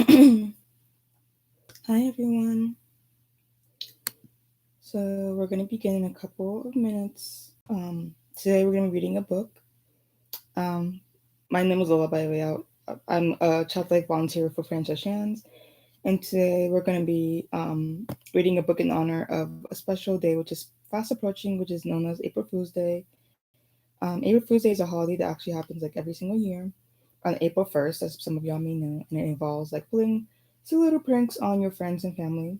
Hi everyone. So we're going to begin in a couple of minutes. Today we're going to be reading a book. Um, my name is Lola, by the way. I'm a child life volunteer for Francis Shands, and today we're going to be reading a book in honor of a special day which is fast approaching, which is known as April Fool's Day. April Fool's Day is a holiday that actually happens like every single year on April 1st, as some of y'all may know, and it involves like pulling silly little pranks on your friends and family.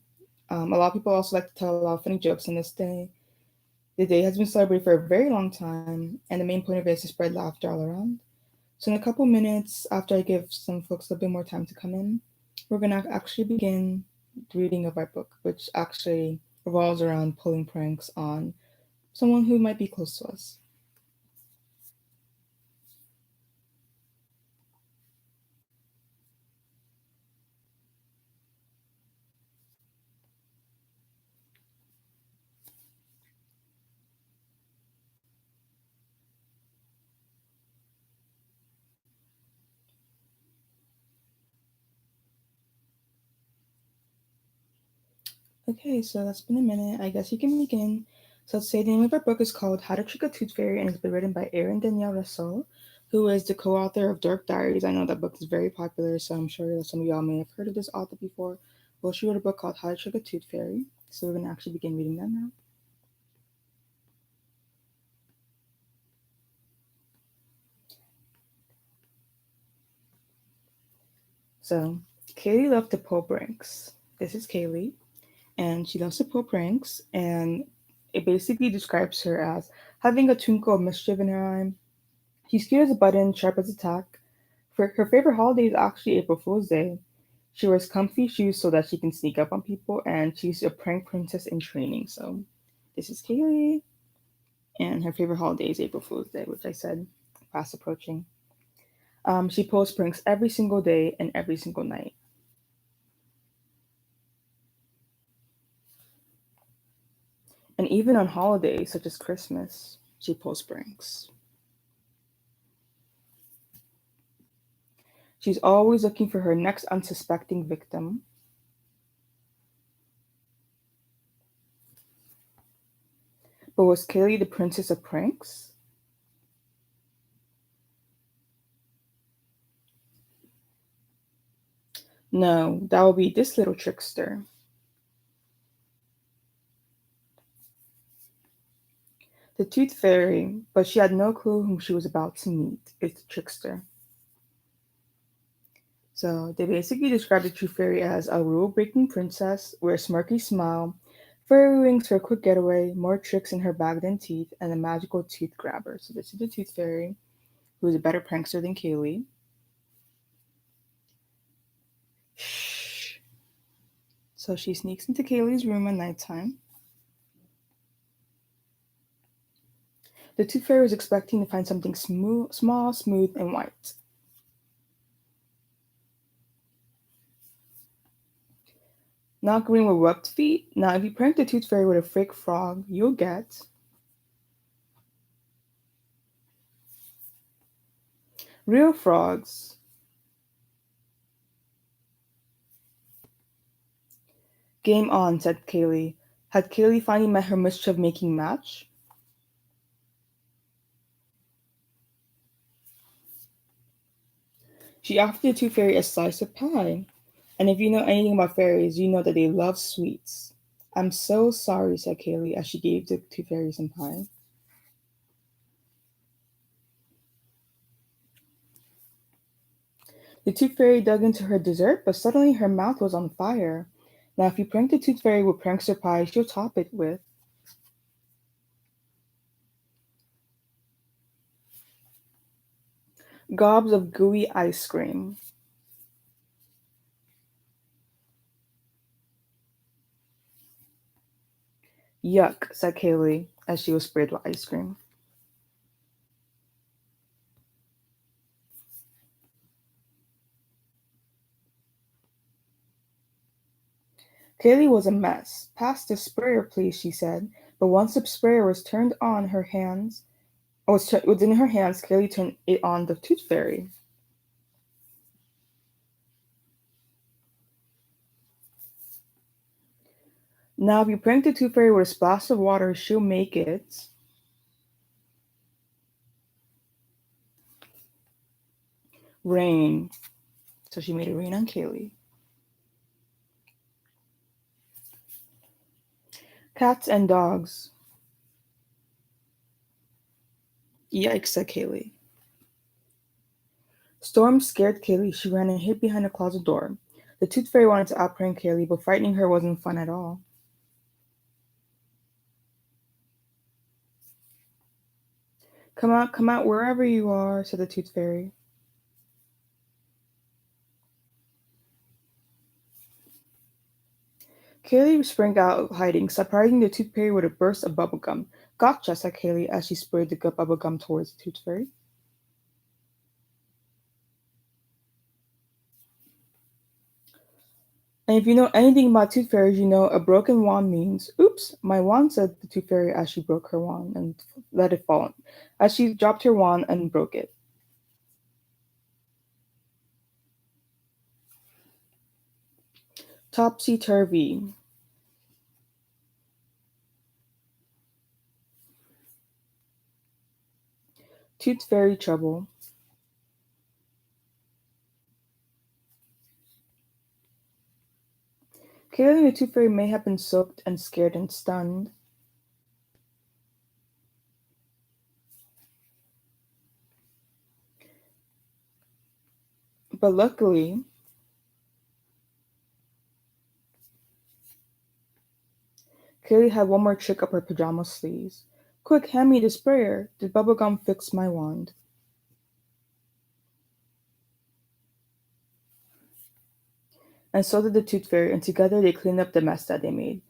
A lot of people also like to tell a lot of funny jokes on this day. The day has been celebrated for a very long time, and the main point of it is to spread laughter all around. So, in a couple minutes, after I give some folks a little bit more time to come in, we're gonna actually begin the reading of our book, which actually revolves around pulling pranks on someone who might be close to us. Okay, so that's been a minute. I guess you can begin. So let's say the name of our book is called How to Trick a Tooth Fairy, and it's been written by Erin Danielle Russel, who is the co-author of Dark Diaries. I know that book is very popular, so I'm sure that some of y'all may have heard of this author before. Well, she wrote a book called How to Trick a Tooth Fairy, so we're gonna actually begin reading that now. So, Kaylee loved to pull pranks. This is Kaylee, and she loves to pull pranks, and it basically describes her as having a twinkle of mischief in her eye. She's cute as a button, sharp as a tack. For her favorite holiday is actually April Fool's Day. She wears comfy shoes so that she can sneak up on people, and she's a prank princess in training. So, this is Kaylee, and her favorite holiday is April Fool's Day, which I said fast approaching. She pulls pranks every single day and every single night. And even on holidays such as Christmas, she pulls pranks. She's always looking for her next unsuspecting victim. But was Kaylee the princess of pranks? No, that would be this little trickster. The Tooth Fairy, but she had no clue whom she was about to meet. It's the trickster. So they basically describe the Tooth Fairy as a rule-breaking princess with a smirky smile, fairy wings for a quick getaway, more tricks in her bag than teeth, and a magical tooth grabber. So this is the Tooth Fairy, who is a better prankster than Kaylee. Shh. So she sneaks into Kaylee's room at nighttime. The Tooth Fairy was expecting to find something smooth, small, smooth, and white. Not green with webbed feet. Now, if you prank the Tooth Fairy with a fake frog, you'll get real frogs. Game on, said Kaylee. Had Kaylee finally met her mischief making match? She offered the Tooth Fairy a slice of pie. And if you know anything about fairies, you know that they love sweets. I'm so sorry, said Kaylee as she gave the Tooth Fairy some pie. The Tooth Fairy dug into her dessert, but suddenly her mouth was on fire. Now, if you prank the Tooth Fairy with prankster pie, she'll top it with gobs of gooey ice cream. Yuck, said Kaylee as she was sprayed with ice cream. Kaylee was a mess. Pass the sprayer, please, she said. But once the sprayer was turned on her hands, was in her hands, Kaylee turned it on the Tooth Fairy. Now, if you prank the tooth fairy with a splash of water, she'll make it rain. So she made it rain on Kaylee. Cats and dogs. Yikes, said Kaylee. Storm scared Kaylee. She ran and hid behind a closet door. The tooth fairy wanted to outprank Kaylee, but frightening her wasn't fun at all. Come out wherever you are, said the tooth fairy. Kaylee sprang out of hiding, surprising the tooth fairy with a burst of bubblegum. Gotcha, said Kaylee as she sprayed the good bubblegum towards the tooth fairy. And if you know anything about tooth fairies, you know a broken wand means, oops, my wand, said the tooth fairy as she broke her wand and let it fall. As she dropped her wand and broke it. Topsy turvy. Tooth fairy trouble. Kaylee and the tooth fairy may have been soaked and scared and stunned. But luckily, Kaylee had one more trick up her pajama sleeves. Quick, hand me the sprayer. The bubblegum fixed my wand. And so did the tooth fairy, and together they cleaned up the mess that they made.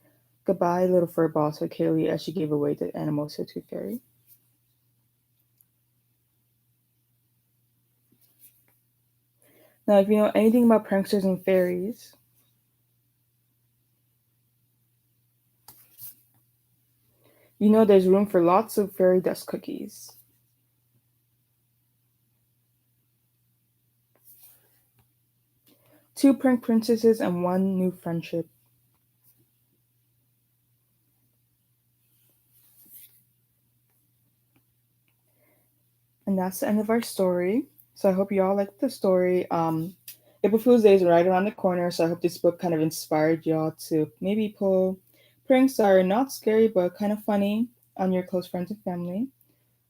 Goodbye, little fur ball, said Kaylee as she gave away the animals to the tooth fairy. Now, if you know anything about pranksters and fairies, you know there's room for lots of fairy dust cookies. Two prank princesses and one new friendship. And that's the end of our story. So I hope you all liked the story. April Fool's Day is right around the corner, so I hope this book kind of inspired y'all to maybe pull pranks that are not scary but kind of funny on your close friends and family.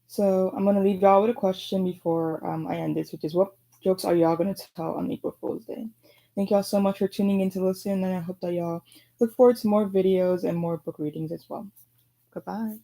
So I'm gonna leave y'all with a question before I end this, which is what jokes are y'all gonna tell on April Fool's Day? Thank y'all so much for tuning in to listen, and I hope that y'all look forward to more videos and more book readings as well. Goodbye.